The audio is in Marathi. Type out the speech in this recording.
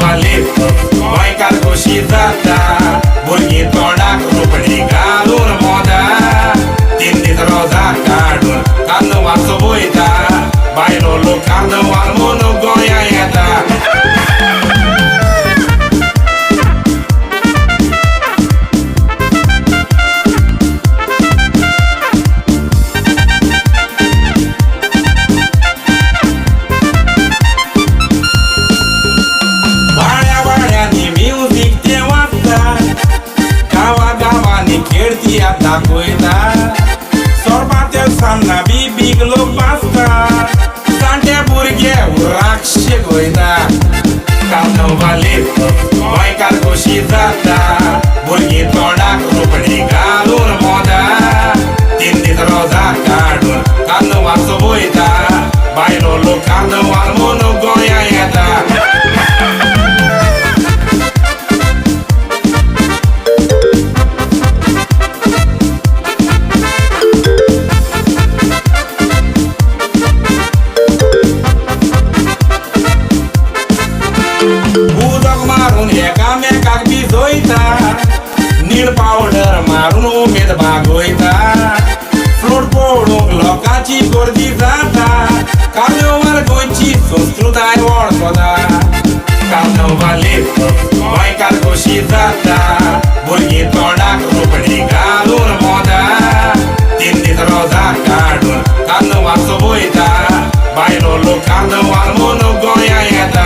कार्नवालीत गोंयकार खोशी जाता भुरगीं तोंडाक रोपडी घालून मोदा 3 दीस रोजा काडून कार्नवाल वयता बायलो लोक कार्नवाल म्हणून गोंया येता दाखयता सोरपाते सामना बीबीक लोक बासता जाणटे भुरगे उराक शिकयता कार्नवालीत गोंयकार खोशी जाता भुरगीं तोंडाक रोपडी घालून मोदा 3 दीस रोजा काडून कार्नवाल वयता बायलो लोक कार्नवाल म्हणून गोंया येता उदक मारून एकामेकाक भिजयता नीळ पावडर मारून उमेद भागयता फ्लोट पळोवंक लोकांची गर्दी जाता कार्नवाल गोंयची संस्कृताय वळखता कार्नवालीत गोंयकार खोशी जाता भुरगीं तोंडाक रोपडी घालून मोदा 3 दीस रोजा काडून कार्नवाल वयता बायलो लोक कार्नवाल म्हणून गोंया येता